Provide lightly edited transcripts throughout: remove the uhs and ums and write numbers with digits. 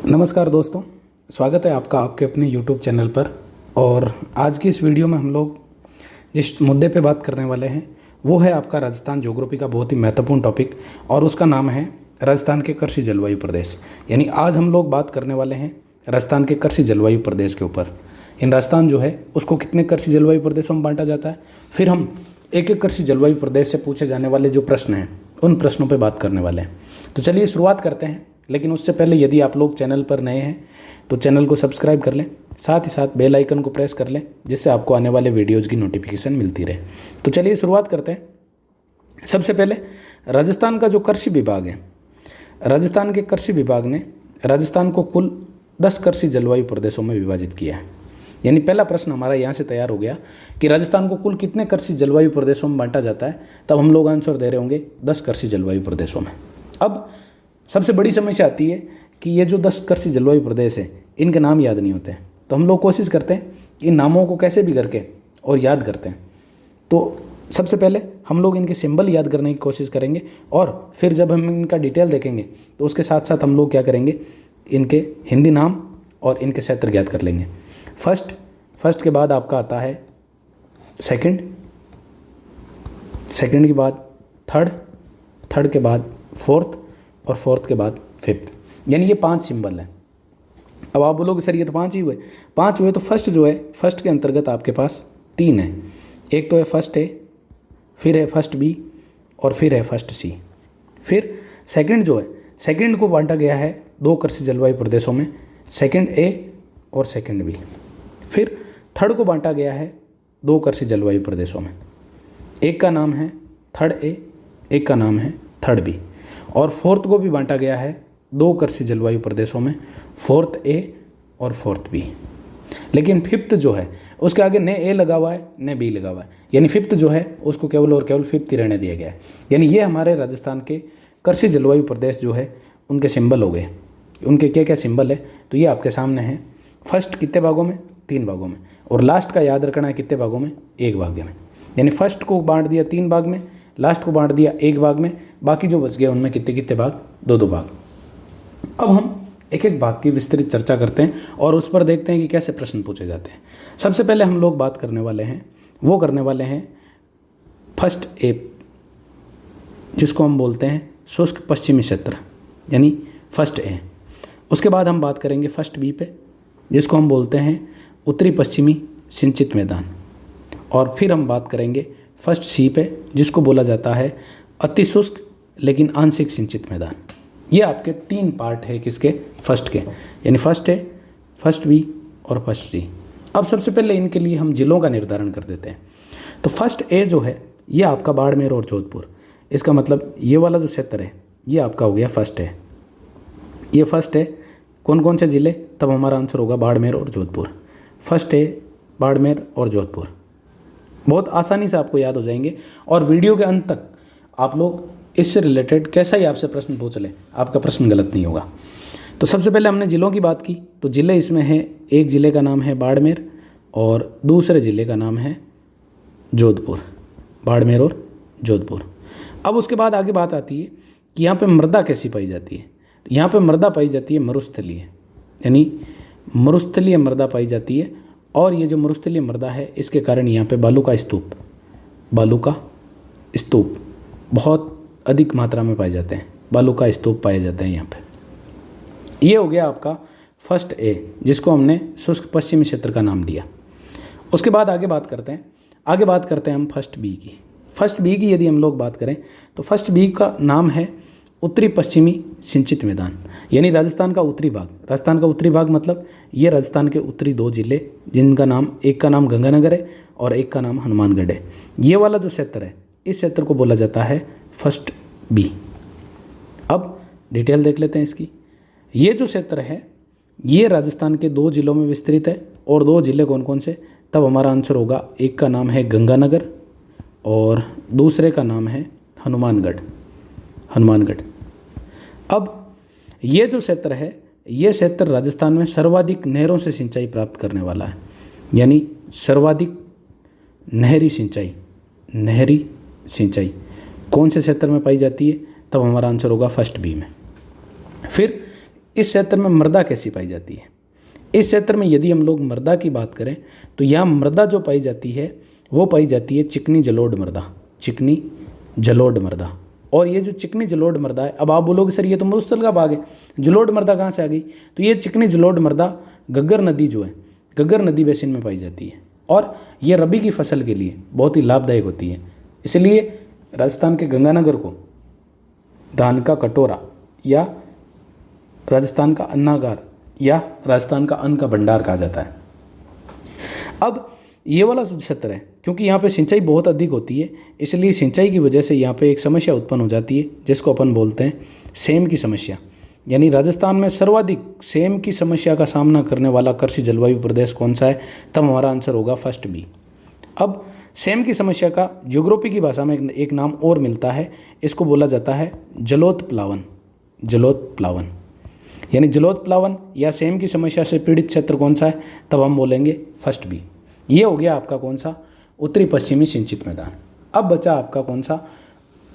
नमस्कार दोस्तों, स्वागत है आपका आपके अपने YouTube चैनल पर। और आज की इस वीडियो में हम लोग जिस मुद्दे पे बात करने वाले हैं वो है आपका राजस्थान ज्योग्राफी का बहुत ही महत्वपूर्ण टॉपिक, और उसका नाम है राजस्थान के कृषि जलवायु प्रदेश। यानी आज हम लोग बात करने वाले हैं राजस्थान के कृषि जलवायु प्रदेश के ऊपर। इन राजस्थान जो है उसको कितने कृषि जलवायु प्रदेशों में बांटा जाता है, फिर हम एक एक कृषि जलवायु प्रदेश से पूछे जाने वाले जो प्रश्न हैं उन प्रश्नों पर बात करने वाले हैं। तो चलिए शुरुआत करते हैं। लेकिन उससे पहले यदि आप लोग चैनल पर नए हैं तो चैनल को सब्सक्राइब कर लें, साथ ही साथ बेल आइकन को प्रेस कर लें, जिससे आपको आने वाले वीडियोज़ की नोटिफिकेशन मिलती रहे। तो चलिए शुरुआत करते हैं। सबसे पहले राजस्थान का जो कृषि विभाग है, राजस्थान के कृषि विभाग ने राजस्थान को कुल 10 कृषि जलवायु प्रदेशों में विभाजित किया है। यानी पहला प्रश्न हमारा यहाँ से तैयार हो गया कि राजस्थान को कुल कितने कृषि जलवायु प्रदेशों में बांटा जाता है। तब हम लोग आंसर दे रहे होंगे 10 कृषि जलवायु प्रदेशों में। अब सबसे बड़ी समस्या आती है कि ये जो 10 कृषि जलवायु प्रदेश है इनके नाम याद नहीं होते हैं। तो हम लोग कोशिश करते हैं कि इन नामों को कैसे भी करके और याद करते हैं। तो सबसे पहले हम लोग इनके सिंबल याद करने की कोशिश करेंगे, और फिर जब हम इनका डिटेल देखेंगे तो उसके साथ साथ हम लोग क्या करेंगे, इनके हिंदी नाम और इनके क्षेत्र ज्ञात कर लेंगे। फर्स्ट के बाद आपका आता है सेकंड के बाद थर्ड के बाद फोर्थ, और फोर्थ के बाद फिफ्थ। यानी ये 5 सिंबल हैं। अब आप बोलोगे सर ये तो 5 ही हुए। 5 हुए तो फर्स्ट जो है, फर्स्ट के अंतर्गत आपके पास 3 है। एक तो है फर्स्ट ए, फिर है फर्स्ट बी, और फिर है फर्स्ट सी। फिर सेकंड जो है, सेकंड को बांटा गया है 2 कृषि जलवायु प्रदेशों में, सेकंड ए और सेकंड बी। फिर थर्ड को बांटा गया है 2 कृषि जलवायु प्रदेशों में, एक का नाम है थर्ड ए, एक का नाम है थर्ड बी। और फोर्थ को भी बांटा गया है 2 कृषि जलवायु प्रदेशों में, फोर्थ ए और फोर्थ बी। लेकिन फिफ्थ जो है उसके आगे न ए लगा हुआ है न बी लगा हुआ है। यानी फिफ्थ जो है उसको केवल और केवल फिफ्थ ही रहने दिया गया है। यानी ये हमारे राजस्थान के कृषि जलवायु प्रदेश जो है उनके सिंबल हो गए। उनके क्या क्या सिंबल है तो ये आपके सामने है। फर्स्ट कितने भागों में? 3 भागों में। और लास्ट का याद रखना है कितने भागों में? 1 भाग में। यानी फर्स्ट को बांट दिया 3 भाग में, लास्ट को बांट दिया 1 भाग में, बाकी जो बच गए उनमें कितने कितने भाग? 2-2 भाग। अब हम एक एक भाग की विस्तृत चर्चा करते हैं और उस पर देखते हैं कि कैसे प्रश्न पूछे जाते हैं। सबसे पहले हम लोग बात करने वाले हैं, वो करने वाले हैं फर्स्ट ए, जिसको हम बोलते हैं शुष्क पश्चिमी क्षेत्र, यानी फर्स्ट ए। उसके बाद हम बात करेंगे फर्स्ट बी पे, जिसको हम बोलते हैं उत्तरी पश्चिमी सिंचित मैदान। और फिर हम बात करेंगे फर्स्ट सी पे, जिसको बोला जाता है अति शुष्क लेकिन आंशिक सिंचित मैदान। ये आपके 3 पार्ट है किसके? फर्स्ट के। यानी फर्स्ट ए, फर्स्ट बी और फर्स्ट सी। अब सबसे पहले इनके लिए हम जिलों का निर्धारण कर देते हैं। तो फर्स्ट ए जो है ये आपका बाड़मेर और जोधपुर। इसका मतलब ये वाला जो क्षेत्र है ये आपका हो गया फर्स्ट ए। ये फर्स्ट है। कौन कौन से ज़िले? तब हमारा आंसर होगा बाड़मेर और जोधपुर। फर्स्ट है बाड़मेर और जोधपुर। बहुत आसानी से आपको याद हो जाएंगे, और वीडियो के अंत तक आप लोग इससे रिलेटेड कैसा ही आपसे प्रश्न पूछ लें, आपका प्रश्न गलत नहीं होगा। तो सबसे पहले हमने ज़िलों की बात की, तो ज़िले इसमें हैं, एक ज़िले का नाम है बाड़मेर और दूसरे ज़िले का नाम है जोधपुर। बाड़मेर और जोधपुर। अब उसके बाद आगे बात आती है कि यहाँ पर मृदा कैसी पाई जाती है। तो यहाँ पर मृदा पाई जाती है मरुस्थलीय, यानी मरुस्थलीय मृदा पाई जाती है। और ये जो मरुस्थलीय मृदा है इसके कारण यहाँ पे बालू का स्तूप बहुत अधिक मात्रा में पाए जाते हैं। बालू का स्तूप पाए जाते हैं यहाँ पे। ये हो गया आपका फर्स्ट ए, जिसको हमने शुष्क पश्चिमी क्षेत्र का नाम दिया। उसके बाद आगे बात करते हैं हम फर्स्ट बी की। फर्स्ट बी की यदि हम लोग बात करें तो फर्स्ट बी का नाम है उत्तरी पश्चिमी सिंचित मैदान, यानी राजस्थान का उत्तरी भाग। राजस्थान का उत्तरी भाग मतलब ये राजस्थान के उत्तरी 2 जिले, जिनका नाम, एक का नाम गंगानगर है और एक का नाम हनुमानगढ़ है। ये वाला जो क्षेत्र है इस क्षेत्र को बोला जाता है फर्स्ट बी। अब डिटेल देख लेते हैं इसकी। ये जो क्षेत्र है ये राजस्थान के 2 जिलों में विस्तृत है, और 2 जिले कौन कौन से? तब हमारा आंसर होगा, एक का नाम है गंगानगर और दूसरे का नाम है हनुमानगढ़। अब ये जो क्षेत्र है ये क्षेत्र राजस्थान में सर्वाधिक नहरों से सिंचाई प्राप्त करने वाला है, यानी सर्वाधिक नहरी सिंचाई कौन से क्षेत्र में पाई जाती है? तब हमारा आंसर होगा फर्स्ट बी में। फिर इस क्षेत्र में मृदा कैसी पाई जाती है? इस क्षेत्र में यदि हम लोग मृदा की बात करें तो यहाँ मृदा जो पाई जाती है वो पाई जाती है चिकनी जलोढ़ मृदा, चिकनी जलोढ़ मृदा। और ये जो चिकनी जलोढ़ मृदा है, अब आप बोलोगे सर ये तो मरुस्थल का भाग है, जलोढ़ मृदा कहाँ से आ गई? तो ये चिकनी जलोढ़ मृदा घग्गर नदी जो है, घग्गर नदी बेसिन में पाई जाती है और ये रबी की फसल के लिए बहुत ही लाभदायक होती है। इसलिए राजस्थान के गंगानगर को धान का कटोरा या राजस्थान का अन्नागार या राजस्थान का अन्न का भंडार कहा जाता है। अब ये वाला जो क्षेत्र है, क्योंकि यहाँ पे सिंचाई बहुत अधिक होती है, इसलिए सिंचाई की वजह से यहाँ पे एक समस्या उत्पन्न हो जाती है जिसको अपन बोलते हैं सेम की समस्या। यानी राजस्थान में सर्वाधिक सेम की समस्या का सामना करने वाला कृषि जलवायु प्रदेश कौन सा है? तब हमारा आंसर होगा फर्स्ट बी। अब सेम की समस्या का ज्योग्राफी की भाषा में एक नाम और मिलता है, इसको बोला जाता है जलोत्प्लावन। जलोत्प्लावन यानी जलोत्प्लावन या सेम की समस्या से पीड़ित क्षेत्र कौन सा है? तब हम बोलेंगे फर्स्ट बी। ये हो गया आपका कौन सा? उत्तरी पश्चिमी सिंचित मैदान। अब बचा आपका कौन सा?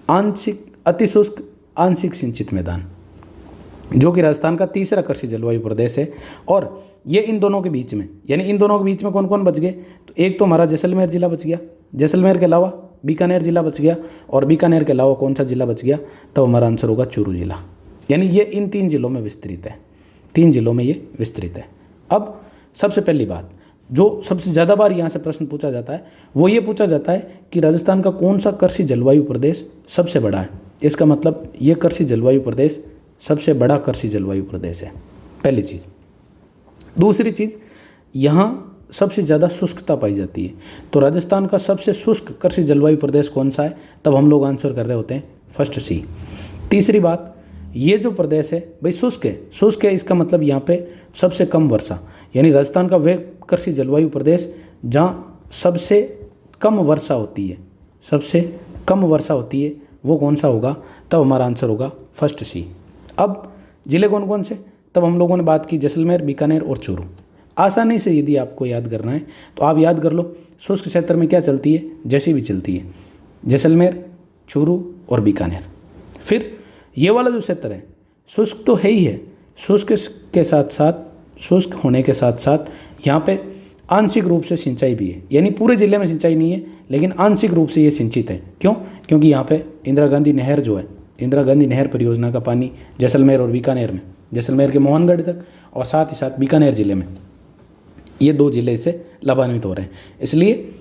आंशिक अतिशुष्क आंशिक सिंचित मैदान, जो कि राजस्थान का तीसरा कृषि जलवायु प्रदेश है। और ये इन दोनों के बीच में, यानी इन दोनों के बीच में कौन कौन बच गए? तो एक तो हमारा जैसलमेर जिला बच गया, जैसलमेर के अलावा बीकानेर जिला बच गया, और बीकानेर के अलावा कौन सा जिला बच गया? तब हमारा आंसर होगा चूरू जिला। यानी ये इन 3 जिलों में विस्तृत है, 3 जिलों में ये विस्तृत है। अब सबसे पहली बात, जो सबसे ज़्यादा बार यहाँ से प्रश्न पूछा जाता है वो ये पूछा जाता है कि राजस्थान का कौन सा कृषि जलवायु प्रदेश सबसे बड़ा है? इसका मतलब ये कृषि जलवायु प्रदेश सबसे बड़ा कृषि जलवायु प्रदेश है, पहली चीज़। दूसरी चीज़, यहाँ सबसे ज़्यादा शुष्कता पाई जाती है, तो राजस्थान का सबसे शुष्क कृषि जलवायु प्रदेश कौन सा है? तब हम लोग आंसर कर रहे होते हैं फर्स्ट सी। तीसरी बात, ये जो प्रदेश है भाई शुष्क है, शुष्क है इसका मतलब यहाँ पे सबसे कम वर्षा, यानी राजस्थान का वह कृषि जलवायु प्रदेश जहाँ सबसे कम वर्षा होती है, सबसे कम वर्षा होती है, वो कौन सा होगा? तब हमारा आंसर होगा फर्स्ट सी। अब जिले कौन कौन से? तब हम लोगों ने बात की जैसलमेर, बीकानेर और चूरू। आसानी से यदि आपको याद करना है तो आप याद कर लो, शुष्क क्षेत्र में क्या चलती है? जैसी भी चलती है, जैसलमेर, चूरू और बीकानेर। फिर ये वाला जो क्षेत्र है शुष्क तो है ही है, शुष्क के साथ साथ, शुष्क होने के साथ साथ यहाँ पे आंशिक रूप से सिंचाई भी है, यानी पूरे जिले में सिंचाई नहीं है लेकिन आंशिक रूप से ये सिंचित है। क्यों? क्योंकि यहाँ पे इंदिरा गांधी नहर जो है, इंदिरा गांधी नहर परियोजना का पानी जैसलमेर और बीकानेर में, जैसलमेर के मोहनगढ़ तक और साथ ही साथ बीकानेर जिले में, ये 2 जिले इससे लाभान्वित हो रहे हैं। इसलिए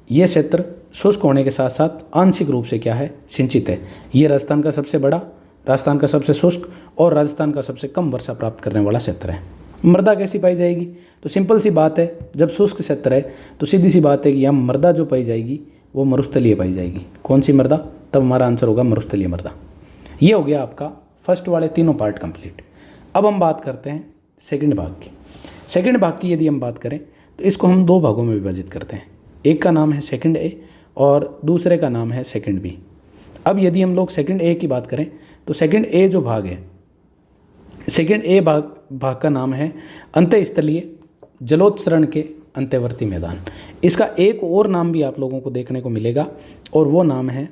ये क्षेत्र शुष्क होने के साथ साथ आंशिक रूप से क्या है? सिंचित है। ये राजस्थान का सबसे बड़ा, राजस्थान का सबसे शुष्क और राजस्थान का सबसे कम वर्षा प्राप्त करने वाला क्षेत्र है। मृदा कैसी पाई जाएगी? तो सिंपल सी बात है, जब शुष्क क्षेत्र है तो सीधी सी बात है कि यहाँ मृदा जो पाई जाएगी वो मरुस्थलीय पाई जाएगी। कौन सी मृदा? तब हमारा आंसर होगा मरुस्थलीय मृदा। ये हो गया आपका फर्स्ट वाले तीनों पार्ट कंप्लीट। अब हम बात करते हैं सेकंड भाग की। सेकंड भाग की यदि हम बात करें तो इसको हम 2 भागों में विभाजित करते हैं, एक का नाम है सेकंड ए और दूसरे का नाम है सेकंड बी। अब यदि हम लोग सेकंड ए की बात करें तो सेकंड ए जो भाग है, सेकंड ए भाग का नाम है अंतःस्थलीय जलोत्सरण के अंत्यवर्ती मैदान। इसका एक और नाम भी आप लोगों को देखने को मिलेगा और वो नाम है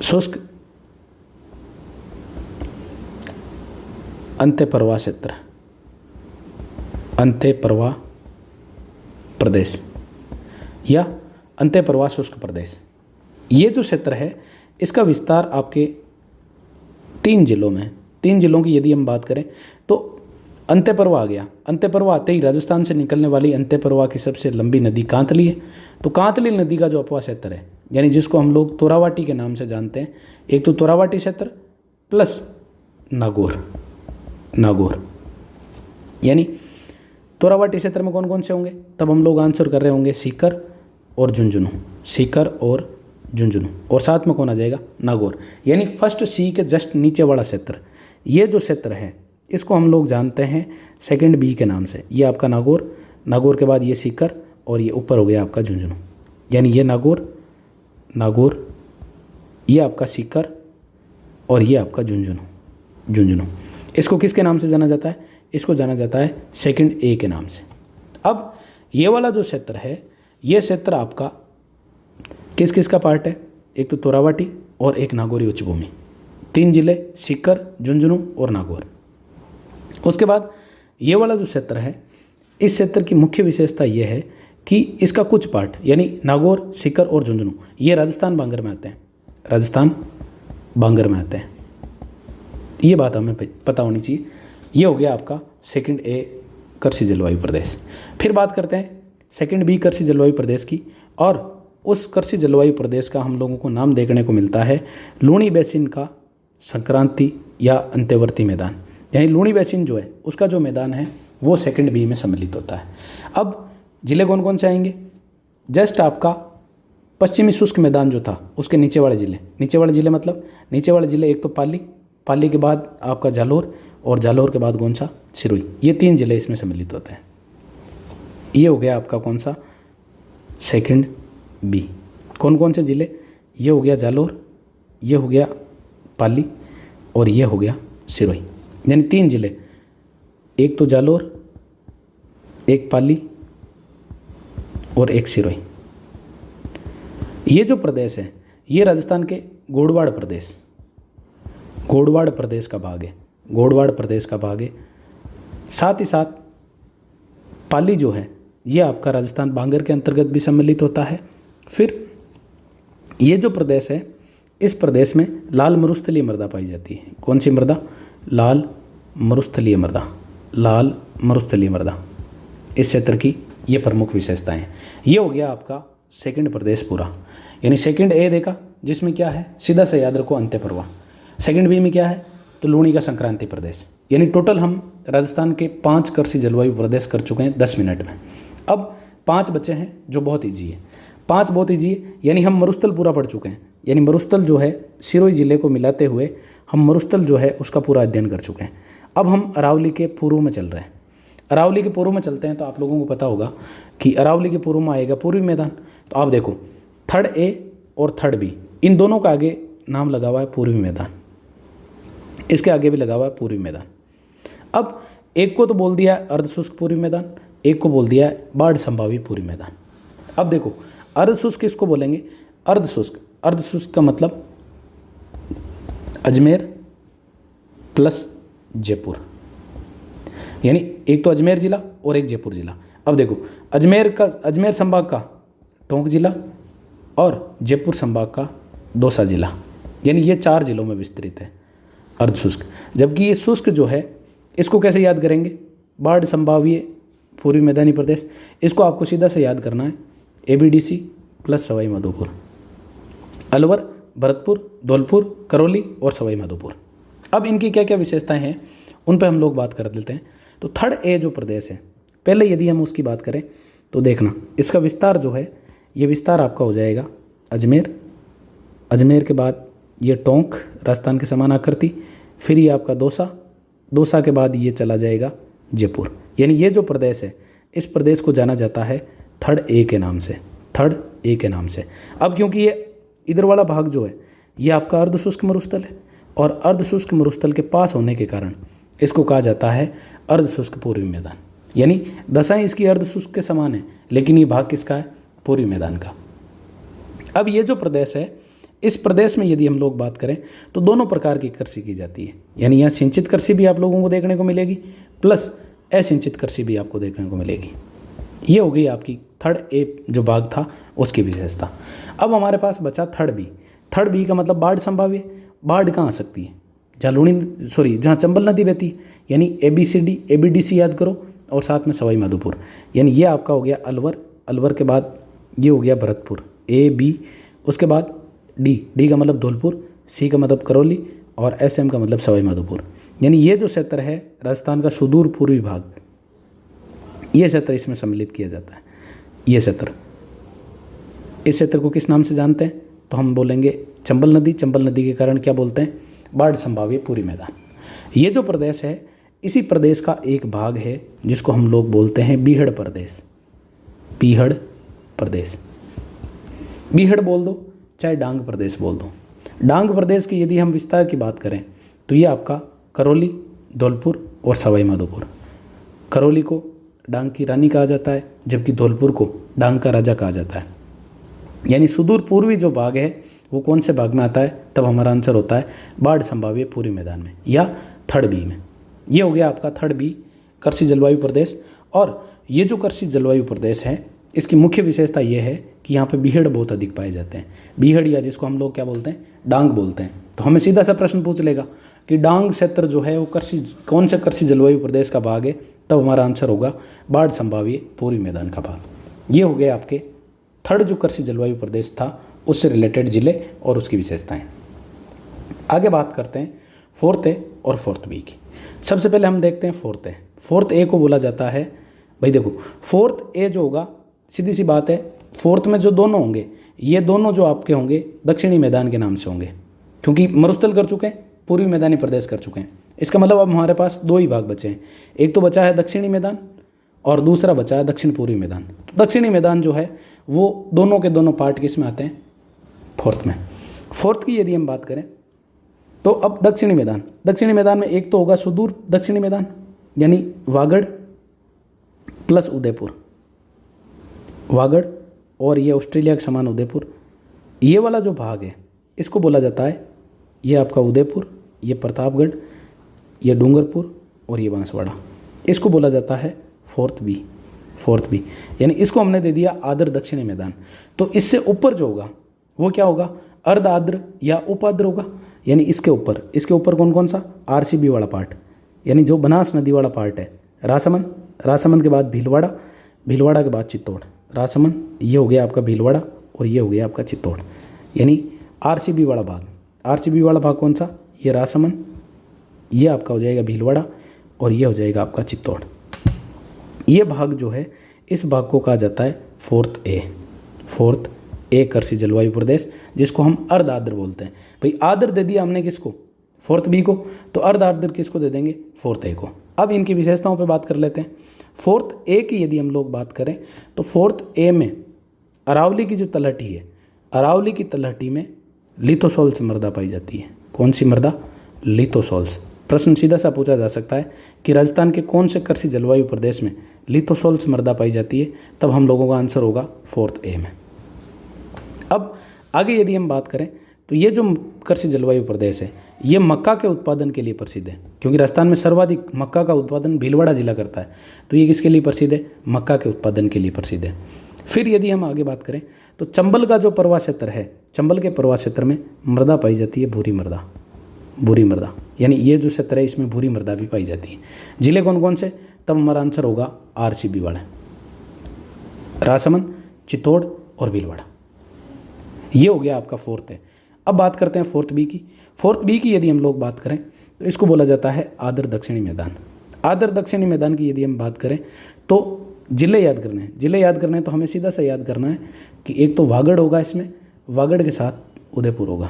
शुष्क अंत्यप्रवाह क्षेत्र, अंत्यप्रवाह प्रदेश या अंत्यप्रवाह शुष्क प्रदेश। ये जो क्षेत्र है इसका विस्तार आपके 3 जिलों में है। 3 जिलों की यदि हम बात करें तो अंत्यप्रवाह आ गया, अंत्यप्रवाह आते ही राजस्थान से निकलने वाली अंत्यप्रवाह की सबसे लंबी नदी कांतली है। तो कांतली नदी का जो अपवा क्षेत्र है, यानी जिसको हम लोग तोरावाटी के नाम से जानते हैं, एक तो तोरावाटी क्षेत्र प्लस नागौर, नागौर यानी तोरावाटी क्षेत्र में कौन कौन से होंगे? तब हम लोग आंसर कर रहे होंगे सीकर और झुंझुनू, सीकर और झुंझुनू, और साथ में कौन आ जाएगा? नागौर। यानी फर्स्ट सी के जस्ट नीचे वाला क्षेत्र, ये जो क्षेत्र है इसको हम लोग जानते हैं सेकंड बी के नाम से। ये आपका नागौर, नागौर के बाद ये सीकर और ये ऊपर हो गया आपका झुंझुनू। यानी ये नागौर, नागौर, ये आपका सीकर और ये आपका झुंझुनू, झुंझुनू। इसको किसके नाम से जाना जाता है? इसको जाना जाता है सेकंड ए के नाम से। अब ये वाला जो क्षेत्र है, ये क्षेत्र आपका किस किस का पार्ट है? एक तो तोरावाटी और एक नागौरी उच्च भूमि। 3 जिले सीकर, झुंझुनू और नागौर। उसके बाद ये वाला जो क्षेत्र है, इस क्षेत्र की मुख्य विशेषता ये है कि इसका कुछ पार्ट यानी नागौर, सीकर और झुंझुनू ये राजस्थान बांगर में आते हैं, राजस्थान बांगर में आते हैं। ये बात हमें पता होनी चाहिए। ये हो गया आपका सेकंड ए कृषि जलवायु प्रदेश। फिर बात करते हैं सेकंड बी कृषि जलवायु प्रदेश की, और उस कृषि जलवायु प्रदेश का हम लोगों को नाम देखने को मिलता है लूणी बेसिन का संक्रांति या अंत्यवर्ती मैदान। यानी लूणी बेसिन जो है उसका जो मैदान है वो सेकंड बी में सम्मिलित होता है। अब जिले कौन कौन से आएंगे? जस्ट आपका पश्चिमी शुष्क मैदान जो था उसके नीचे वाले जिले मतलब नीचे वाले जिले, एक तो पाली के बाद आपका जालोर, और जालोर के बाद कौन सा? सिरोही। ये 3 जिले इसमें सम्मिलित होते हैं। ये हो गया आपका कौन सा? Second B. कौन कौन से जिले? ये हो गया जालोर, ये हो गया पाली, और ये हो गया सिरोही। यानी 3 जिले, एक तो जालोर, एक पाली और एक सिरोही। ये जो प्रदेश है ये राजस्थान के गोडवाड़ प्रदेश का भाग है, गोडवाड़ प्रदेश का भाग है। साथ ही साथ पाली जो है ये आपका राजस्थान बांगर के अंतर्गत भी सम्मिलित होता है। फिर ये जो प्रदेश है इस प्रदेश में लाल मरुस्थलीय मृदा पाई जाती है। कौन सी मृदा? लाल मरुस्थलीय मृदा, लाल मरुस्थलीय मृदा इस क्षेत्र की ये प्रमुख विशेषताएं हैं। ये हो गया आपका सेकंड प्रदेश पूरा। यानी सेकंड ए देखा जिसमें क्या है, सीधा से याद रखो अंत्य पर्वा। सेकंड बी में क्या है? तो लूणी का संक्रांति प्रदेश। यानी टोटल हम राजस्थान के 5 कृषि जलवायु प्रदेश कर चुके हैं 10 मिनट में। अब 5 बचे हैं जो बहुत ईजी है। 5 बहुत ईजी है, यानी हम मरुस्थल पूरा पढ़ चुके हैं। यानी मरुस्थल जो है सिरोही जिले को मिलाते हुए हम मरुस्थल जो है उसका पूरा अध्ययन कर चुके हैं। अब हम अरावली के पूर्व में चल रहे हैं। अरावली के पूर्व में चलते हैं तो आप लोगों को पता होगा कि अरावली के पूर्व में आएगा पूर्वी मैदान। तो आप देखो थर्ड ए और थर्ड बी, इन दोनों का आगे नाम लगा हुआ है पूर्वी मैदान, इसके आगे भी लगा हुआ है पूर्वी मैदान। अब एक को तो बोल दिया है अर्धशुष्क पूर्वी मैदान, एक को बोल दिया है बाढ़ संभावी पूर्वी मैदान। अब देखो अर्धशुष्क किसको बोलेंगे? अर्धशुष्क, अर्धशुष्क का मतलब अजमेर प्लस जयपुर, यानी एक तो अजमेर जिला और एक जयपुर जिला। अब देखो अजमेर संभाग का टोंक जिला और जयपुर संभाग का दौसा जिला, यानी ये 4 जिलों में विस्तृत है अर्धशुष्क। जबकि ये शुष्क जो है इसको कैसे याद करेंगे? बाढ़ संभावीय पूर्वी मैदानी प्रदेश। इसको आपको सीधा से याद करना है ABDC प्लस सवाई माधोपुर, अलवर, भरतपुर, धौलपुर, करौली और सवाई माधोपुर। अब इनकी क्या क्या विशेषताएं हैं उन पर हम लोग बात कर देते हैं। तो थर्ड ए जो प्रदेश है, पहले यदि हम उसकी बात करें तो देखना इसका विस्तार जो है ये विस्तार आपका हो जाएगा अजमेर, अजमेर के बाद ये टोंक राजस्थान के समान आकृति, फिर ये आपका दौसा, दौसा के बाद ये चला जाएगा जयपुर। यानी ये जो प्रदेश है इस प्रदेश को जाना जाता है थर्ड ए के नाम से, थर्ड ए के नाम से। अब क्योंकि ये इधर वाला भाग जो है ये आपका अर्धशुष्क मरुस्थल है और अर्धशुष्क मरुस्थल के पास होने के कारण इसको कहा जाता है अर्धशुष्क पूर्वी मैदान। यानी दशाएं इसकी अर्धशुष्क के समान है, लेकिन ये भाग किसका है? पूर्वी मैदान का। अब ये जो प्रदेश है इस प्रदेश में यदि हम लोग बात करें तो दोनों प्रकार की कृषि की जाती है। यानी यहाँ सिंचित कृषि भी आप लोगों को देखने को मिलेगी प्लस असिंचित कृषि भी आपको देखने को मिलेगी। ये हो गई आपकी थर्ड ए जो भाग था उसकी विशेषता। अब हमारे पास बचा थर्ड बी। थर्ड बी का मतलब बाढ़ संभाव्य। बाढ़ कहाँ आ सकती है? जहाँ चंबल नदी बहती है, यानी ABDC याद करो और साथ में सवाई माधोपुर। यानी ये आपका हो गया अलवर, अलवर के बाद ये हो गया भरतपुर AB, उसके बाद डी का मतलब धौलपुर, C का मतलब करौली और SM का मतलब सवाई माधोपुर। यानी ये जो क्षेत्र है राजस्थान का सुदूर पूर्वी भाग, ये क्षेत्र इसमें सम्मिलित किया जाता है। ये क्षेत्र, इस क्षेत्र को किस नाम से जानते हैं? तो हम बोलेंगे चंबल नदी। चंबल नदी के कारण क्या बोलते हैं? बाढ़ संभाव्य पूर्वी मैदान। ये जो प्रदेश है इसी प्रदेश का एक भाग है जिसको हम लोग बोलते हैं बीहड़ प्रदेश। बीहड़ प्रदेश, बीहड़ बोल दो चाहे डांग प्रदेश बोल दो। डांग प्रदेश की यदि हम विस्तार की बात करें तो ये आपका करौली, धौलपुर और सवाई माधोपुर। करौली को डांग की रानी कहा जाता है जबकि धौलपुर को डांग का राजा कहा जाता है। यानी सुदूर पूर्वी जो भाग है वो कौन से भाग में आता है? तब हमारा आंसर होता है बाढ़ संभाव्य पूर्वी मैदान में या थर्ड बी में। ये हो गया आपका थर्ड बी, कृषि जलवायु प्रदेश। और ये जो कृषि जलवायु प्रदेश है इसकी मुख्य विशेषता ये है कि यहाँ पे बीहड़ बहुत अधिक पाए जाते हैं। बीहड़ या जिसको हम लोग क्या बोलते हैं, डांग बोलते हैं। तो हमें सीधा सा प्रश्न पूछ लेगा कि डांग क्षेत्र जो है वो कौन से कृषि जलवायु प्रदेश का भाग है, तब हमारा आंसर होगा बाढ़ संभाव्य पूर्वी मैदान का भाग। ये हो गया आपके थर्ड जो कृषि जलवायु प्रदेश था उससे रिलेटेड जिले और उसकी विशेषताएं। आगे बात करते हैं फोर्थ ए और फोर्थ बी की। सबसे पहले हम देखते हैं फोर्थ ए। फोर्थ ए को बोला जाता है, भाई देखो फोर्थ ए जो होगा, सीधी सी बात है, फोर्थ में जो दोनों होंगे ये दोनों जो आपके होंगे दक्षिणी मैदान के नाम से होंगे, क्योंकि मरुस्थल कर चुके हैं, पूर्वी मैदानी प्रदेश कर चुके हैं। इसका मतलब अब हमारे पास दो ही भाग बचे हैं, एक तो बचा है दक्षिणी मैदान और दूसरा बचा है दक्षिण पूर्वी मैदान। तो दक्षिणी मैदान जो है वो दोनों के दोनों पार्ट किस में आते हैं, फोर्थ में। फोर्थ की यदि हम बात करें तो अब दक्षिणी मैदान में एक तो होगा सुदूर दक्षिणी मैदान यानी वागड़ प्लस उदयपुर, वागड़ और ये ऑस्ट्रेलिया के समान उदयपुर। ये वाला जो भाग है इसको बोला जाता है, ये आपका उदयपुर, ये प्रतापगढ़, ये डूंगरपुर और ये बांसवाड़ा, इसको बोला जाता है फोर्थ बी। यानी इसको हमने दे दिया आर्द्र दक्षिणी मैदान। तो इससे ऊपर जो होगा वो क्या होगा, अर्ध आर्द्र या उपाद्र होगा। यानी इसके ऊपर कौन कौन सा, आरसीबी वाला पार्ट, यानी जो बनास नदी वाला पार्ट है, राजसमंद के बाद भीलवाड़ा के बाद चित्तौड़, राजसमंद ये हो गया आपका भीलवाड़ा और ये हो गया आपका चित्तौड़, यानी आरसीबी वाला भाग कौन सा, ये राजसमंद, ये आपका हो जाएगा भीलवाड़ा और ये हो जाएगा आपका चित्तौड़। ये भाग जो है इस भाग को कहा जाता है फोर्थ ए कृषि जलवायु प्रदेश, जिसको हम अर्ध आर्द्र बोलते हैं। भाई आर्द्र दे दिया हमने किसको, फोर्थ बी को, तो अर्ध आर्द्र किसको दे देंगे, फोर्थ ए को। अब इनकी विशेषताओं पे बात कर लेते हैं। फोर्थ ए की यदि हम लोग बात करें तो फोर्थ ए में अरावली की जो तलहटी है, अरावली की तलहटी में लिथोसोल्स मृदा पाई जाती है। कौन सी मृदा, लिथोसोल्स। प्रश्न सीधा सा पूछा जा सकता है कि राजस्थान के कौन से कृषि जलवायु प्रदेश में लिथोसोल्स मृदा पाई जाती है, तब हम लोगों का आंसर होगा फोर्थ ए में। अब आगे यदि हम बात करें तो ये जो कृषि जलवायु प्रदेश है ये मक्का के उत्पादन के लिए प्रसिद्ध है, क्योंकि राजस्थान में सर्वाधिक मक्का का उत्पादन भीलवाड़ा जिला करता है। तो ये किसके लिए प्रसिद्ध है, मक्का के उत्पादन के लिए प्रसिद्ध है। फिर यदि हम आगे बात करें तो चंबल का जो प्रवाह क्षेत्र है, चंबल के प्रवाह क्षेत्र में मृदा पाई जाती है भूरी मृदा, यानी ये जो क्षेत्र है इसमें भूरी मृदा भी पाई जाती है। जिले कौन कौन से, तब हमारा आंसर होगा आरसीबी वाले, राजसमंद, चित्तौड़ और भीलवाड़ा। ये हो गया आपका फोर्थ है। अब बात करते हैं फोर्थ बी की यदि हम लोग बात करें तो इसको बोला जाता है आर्द्र दक्षिणी मैदान। आर्द्र दक्षिणी मैदान की यदि हम बात करें तो जिले याद करने हैं तो हमें सीधा सा याद करना है कि एक तो वागड़ होगा, इसमें वागड़ के साथ उदयपुर होगा,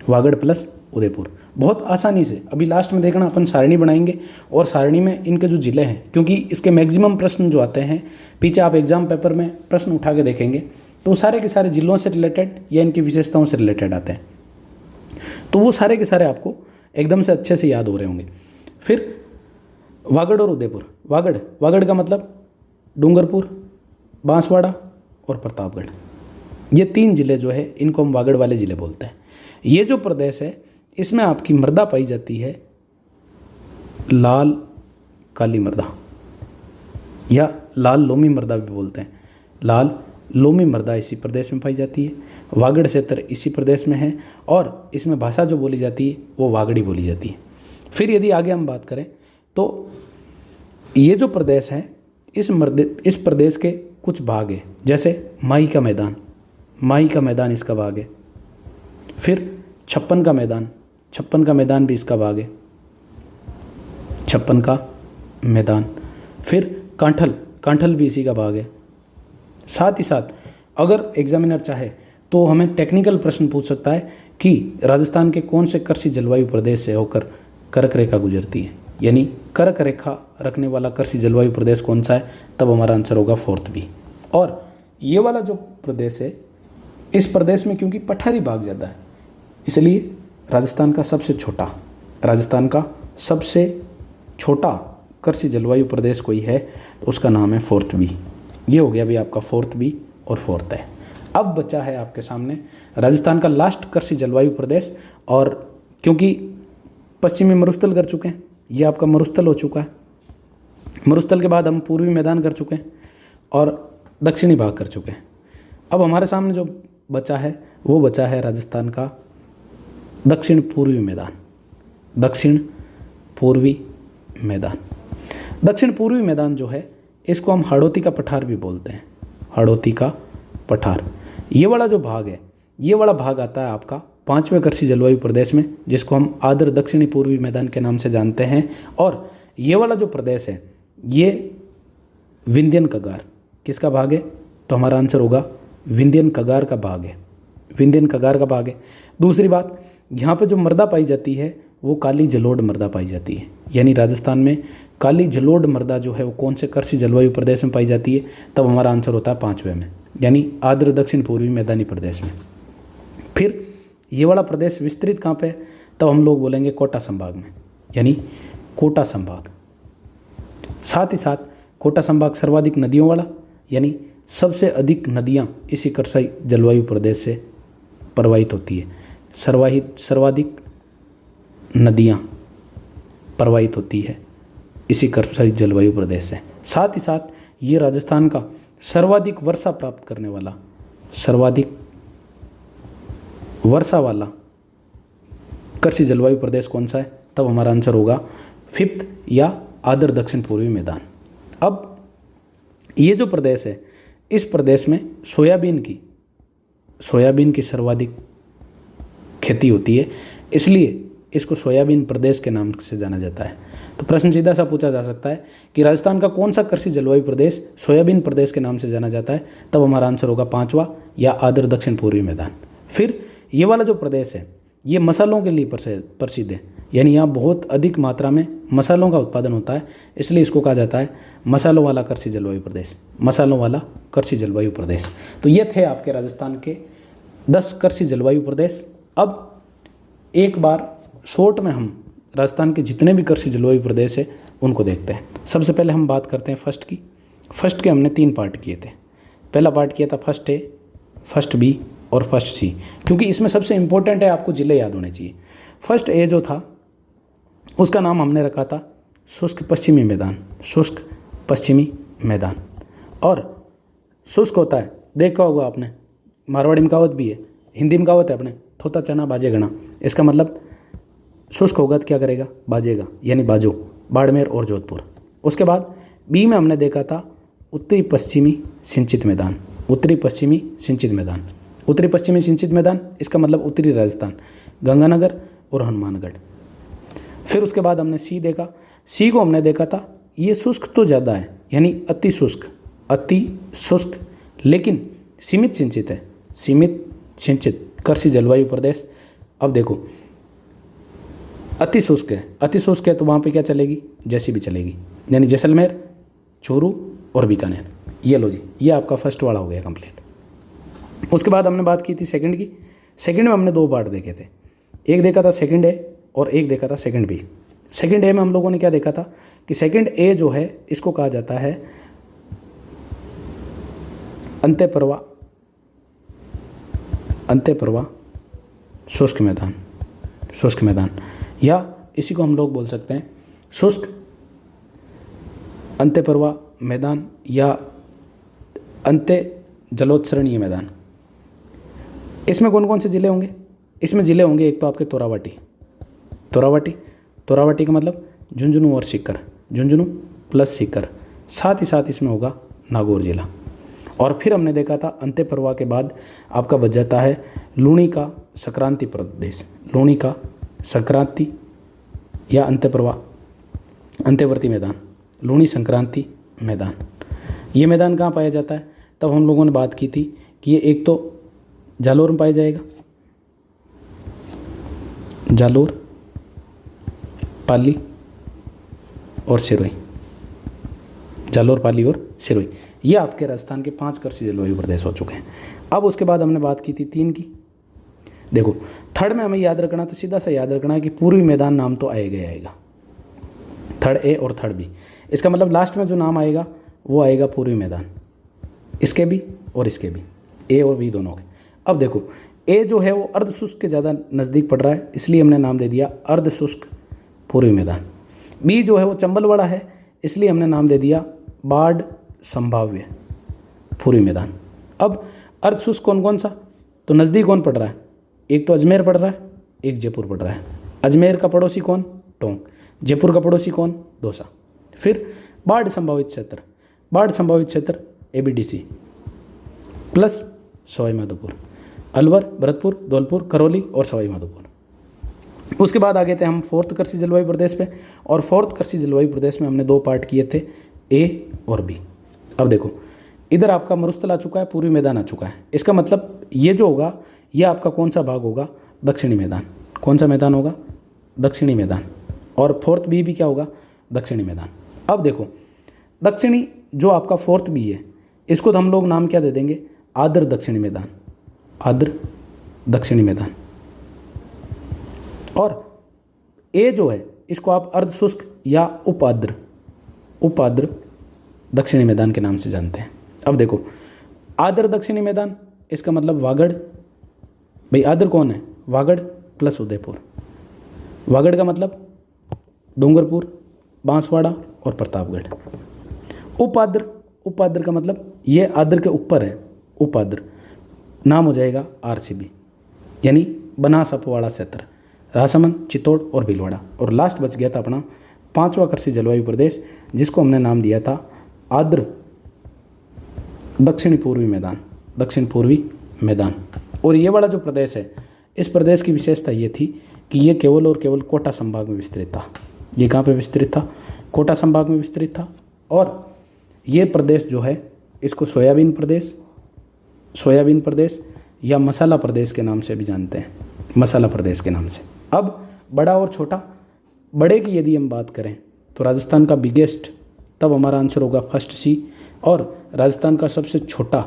वागड़ प्लस उदयपुर। बहुत आसानी से अभी लास्ट में देखना अपन सारणी बनाएंगे और सारणी में इनके जो जिले हैं, क्योंकि इसके मैक्सिमम प्रश्न जो आते हैं पीछे आप एग्जाम पेपर में प्रश्न उठा के देखेंगे तो सारे के सारे जिलों से रिलेटेड या इनकी विशेषताओं से रिलेटेड आते हैं, तो वो सारे के सारे आपको एकदम से अच्छे से याद हो रहे होंगे। फिर वागड़ और उदयपुर, वागड़ का मतलब डूंगरपुर, बांसवाड़ा और प्रतापगढ़, ये तीन जिले जो है इनको हम वागड़ वाले जिले बोलते हैं। ये जो प्रदेश है इसमें आपकी मृदा पाई जाती है लाल काली मृदा या लाल लोमी मृदा भी बोलते हैं। लाल लोमी मृदा इसी प्रदेश में पाई जाती है, वागड़ क्षेत्र इसी प्रदेश में है और इसमें भाषा जो बोली जाती है वो वागड़ी बोली जाती है। फिर यदि आगे हम बात करें तो ये जो प्रदेश है इस प्रदेश के कुछ भाग है, जैसे माही का मैदान इसका भाग है। फिर छप्पन का मैदान भी इसका भाग है, छप्पन का मैदान। फिर कांठल भी इसी का भाग है। साथ ही साथ अगर एग्जामिनर चाहे तो हमें टेक्निकल प्रश्न पूछ सकता है कि राजस्थान के कौन से कृषि जलवायु प्रदेश से होकर कर्क रेखा गुजरती है, यानी कर्क रेखा रखने वाला कृषि जलवायु प्रदेश कौन सा है, तब हमारा आंसर होगा फोर्थ बी। और ये वाला जो प्रदेश है इस प्रदेश में क्योंकि पठारी भाग ज़्यादा है इसलिए राजस्थान का सबसे छोटा कृषि जलवायु प्रदेश कोई है तो उसका नाम है फोर्थ बी। ये हो गया भी आपका फोर्थ बी और फोर्थ है। अब बचा है आपके सामने राजस्थान का लास्ट कृषि जलवायु प्रदेश, और क्योंकि पश्चिमी मरुस्थल कर चुके हैं ये आपका मरुस्थल हो चुका है। मरुस्थल के बाद हम पूर्वी मैदान कर चुके हैं और दक्षिणी भाग कर चुके हैं। अब हमारे सामने जो बचा है वो बचा है राजस्थान का दक्षिण पूर्वी मैदान। दक्षिण पूर्वी मैदान, दक्षिण पूर्वी मैदान जो है इसको हम हाड़ौती का पठार भी बोलते हैं। हाड़ौती का पठार, ये वाला जो भाग है, ये वाला भाग आता है आपका 5वें कृषि जलवायु प्रदेश में, जिसको हम आर्द्र दक्षिणी पूर्वी मैदान के नाम से जानते हैं। और ये वाला जो प्रदेश है ये विंध्यन कगार किसका भाग है? तो हमारा आंसर होगा विंध्यन कगार का भाग है। विंध्यन कगार का भाग है। दूसरी बात, यहाँ पे जो मृदा पाई जाती है वो काली जलोढ़ मृदा पाई जाती है। यानी राजस्थान में काली जलोढ़ मृदा जो है वो कौन से कृषि जलवायु प्रदेश में पाई जाती है? तब हमारा आंसर होता है 5वें में, यानी आर्द्र दक्षिण पूर्वी मैदानी प्रदेश में। फिर ये वाला प्रदेश विस्तृत कहाँ पे है? तब हम लोग बोलेंगे कोटा संभाग में, यानी कोटा संभाग। साथ ही साथ कोटा संभाग सर्वाधिक नदियों वाला, यानी सबसे अधिक नदियाँ इसी कृषि जलवायु प्रदेश से प्रवाहित होती है। सर्वाधिक नदियाँ प्रवाहित होती है इसी कृषि जलवायु प्रदेश से। साथ ही साथ ये राजस्थान का सर्वाधिक वर्षा प्राप्त करने वाला, सर्वाधिक वर्षा वाला कृषि जलवायु प्रदेश कौन सा है? तब हमारा आंसर होगा 5th या आर्द्र दक्षिण पूर्वी मैदान। अब ये जो प्रदेश है इस प्रदेश में सोयाबीन की सर्वाधिक खेती होती है, इसलिए इसको सोयाबीन प्रदेश के नाम से जाना जाता है। तो प्रश्न सीधा सा पूछा जा सकता है कि राजस्थान का कौन सा कृषि जलवायु प्रदेश सोयाबीन प्रदेश के नाम से जाना जाता है? तब हमारा आंसर होगा 5वां या आर्द्र दक्षिण पूर्वी मैदान। फिर ये वाला जो प्रदेश है ये मसालों के लिए प्रसिद्ध है, यानी यहाँ बहुत अधिक मात्रा में मसालों का उत्पादन होता है, इसलिए इसको कहा जाता है मसालों वाला कृषि जलवायु प्रदेश। मसालों वाला कृषि जलवायु प्रदेश। तो ये थे आपके राजस्थान के 10 कृषि जलवायु प्रदेश। अब एक बार शॉर्ट में हम राजस्थान के जितने भी कृषि जलवायु प्रदेश है उनको देखते हैं। सबसे पहले हम बात करते हैं फर्स्ट की। फर्स्ट के हमने 3 पार्ट किए थे। पहला पार्ट किया था फर्स्ट ए, फर्स्ट बी और फर्स्ट सी, क्योंकि इसमें सबसे इंपॉर्टेंट है आपको जिले याद होने चाहिए। फर्स्ट ए जो था उसका नाम हमने रखा था शुष्क पश्चिमी मैदान। शुष्क पश्चिमी मैदान। और शुष्क होता है, देखा होगा आपने, मारवाड़ी में कहावत भी है, हिंदी में कहावत है अपने, थोता चना बाजे गणा। इसका मतलब शुष्क होगा तो क्या करेगा? बाजेगा, यानी बाजो, बाड़मेर और जोधपुर। उसके बाद बी में हमने देखा था उत्तरी पश्चिमी सिंचित मैदान। उत्तरी पश्चिमी सिंचित मैदान। उत्तरी पश्चिमी सिंचित मैदान इसका मतलब उत्तरी राजस्थान, गंगानगर और हनुमानगढ़। फिर उसके बाद हमने सी देखा। सी को हमने देखा था ये शुष्क तो ज़्यादा है, यानी अति शुष्क लेकिन सीमित सिंचित है। सीमित सिंचित कृषि जलवायु प्रदेश। अब देखो अति शुष्क है तो वहाँ पे क्या चलेगी? जेसीबी चलेगी, यानी जैसलमेर, चूरू और बीकानेर। ये लो जी, ये आपका फर्स्ट वाला हो गया कंप्लीट। उसके बाद हमने बात की थी सेकंड की। सेकंड में हमने 2 पार्ट देखे थे। एक देखा था सेकंड ए और एक देखा था सेकंड बी। सेकंड ए में हम लोगों ने क्या देखा था कि सेकंड ए जो है इसको कहा जाता है अंत्यप्रवाह शुष्क मैदान, या इसी को हम लोग बोल सकते हैं शुष्क अंत्यप्रवाह मैदान या अंत्य जलोत्सरणीय मैदान। इसमें कौन कौन से ज़िले होंगे? इसमें ज़िले होंगे एक तो आपके तोरावटी का मतलब झुंझुनू और सीकर, झुंझुनू प्लस सीकर। साथ ही साथ इसमें होगा नागौर जिला। और फिर हमने देखा था अंत्यप्रवाह के बाद आपका बच जाता है लूणी का संक्रांति प्रदेश। लूणी का संक्रांति या अंत्यवर्ती मैदान, लूणी संक्रांति मैदान। ये मैदान कहाँ पाया जाता है? तब हम लोगों ने बात की थी कि ये एक तो जालोर में पाया जाएगा, जालोर, पाली और सिरोही। जालोर, पाली और सिरोही, ये आपके राजस्थान के 5 कृषि जलवायु प्रदेश हो चुके हैं। अब उसके बाद हमने बात की थी 3 की। देखो थर्ड में हमें याद रखना, तो सीधा सा याद रखना है कि पूर्वी मैदान नाम तो आएगा, थर्ड ए और थर्ड बी। इसका मतलब लास्ट में जो नाम आएगा वो आएगा पूर्वी मैदान, इसके भी और इसके भी, ए और बी दोनों के। अब देखो ए जो है वो अर्ध शुष्क के ज़्यादा नज़दीक पड़ रहा है, इसलिए हमने नाम दे दिया अर्ध शुष्क पूर्वी मैदान। बी जो है वो चंबल वाला है, इसलिए हमने नाम दे दिया बाढ़ संभाव्य पूर्वी मैदान। अब अर्ध शुष्क कौन कौन सा, तो नज़दीक कौन पड़ रहा है, एक तो अजमेर पड़ रहा है, एक जयपुर पड़ रहा है। अजमेर का पड़ोसी कौन, टोंक। जयपुर का पड़ोसी कौन, दौसा। फिर बाढ़ संभावित क्षेत्र, बाढ़ संभावित क्षेत्र ABDC प्लस सवाई माधोपुर, अलवर, भरतपुर, धौलपुर, करौली और सवाई माधोपुर। उसके बाद आ गए थे हम फोर्थ कृषि जलवायु प्रदेश पे, और फोर्थ कृषि जलवायु प्रदेश में हमने 2 पार्ट किए थे, A और B। अब देखो इधर आपका मरुस्थल आ चुका है, पूर्वी मैदान आ चुका है। इसका मतलब ये जो होगा ये आपका कौन सा भाग होगा, दक्षिणी मैदान। कौन सा मैदान होगा, दक्षिणी मैदान। और फोर्थ बी भी क्या होगा, दक्षिणी मैदान। अब देखो दक्षिणी जो आपका फोर्थ बी है, इसको तो हम लोग नाम क्या दे देंगे, आर्द्र दक्षिणी मैदान, आर्द्र दक्षिणी मैदान। और ए जो है इसको आप अर्ध शुष्क या उपाद्र दक्षिणी मैदान के नाम से जानते हैं। अब देखो आर्द्र दक्षिणी मैदान, इसका मतलब वागड़। भाई आर्द्र कौन है, वागड़ प्लस उदयपुर। वागड़ का मतलब डूंगरपुर, बांसवाड़ा और प्रतापगढ़। उपाद्र का मतलब ये आर्द्र के ऊपर है, उपाद्र नाम हो जाएगा RCB, यानी बनास अपवाड़ा क्षेत्र, राजसमंद, चित्तौड़ और भीलवाड़ा। और लास्ट बच गया था अपना 5वां कृषि जलवायु प्रदेश, जिसको हमने नाम दिया था आर्द्र दक्षिण पूर्वी मैदान, दक्षिण पूर्वी मैदान। और ये वाला जो प्रदेश है, इस प्रदेश की विशेषता ये थी कि ये केवल और केवल कोटा संभाग में विस्तृत था। ये कहाँ पे विस्तृत था, कोटा संभाग में विस्तृत था। और ये प्रदेश जो है इसको सोयाबीन प्रदेश या मसाला प्रदेश के नाम से भी जानते हैं, मसाला प्रदेश के नाम से। अब बड़ा और छोटा, बड़े की यदि हम बात करें तो राजस्थान का बिगेस्ट, तब हमारा आंसर होगा फर्स्ट C। और राजस्थान का सबसे छोटा,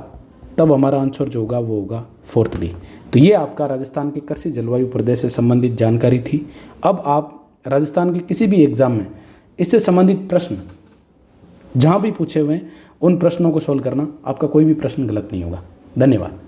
तब हमारा आंसर जो होगा वो होगा फोर्थ B। तो ये आपका राजस्थान के कृषि जलवायु प्रदेश से संबंधित जानकारी थी। अब आप राजस्थान के किसी भी एग्जाम में इससे संबंधित प्रश्न जहाँ भी पूछे हुए हैं, उन प्रश्नों को सोल्व करना, आपका कोई भी प्रश्न गलत नहीं होगा। धन्यवाद।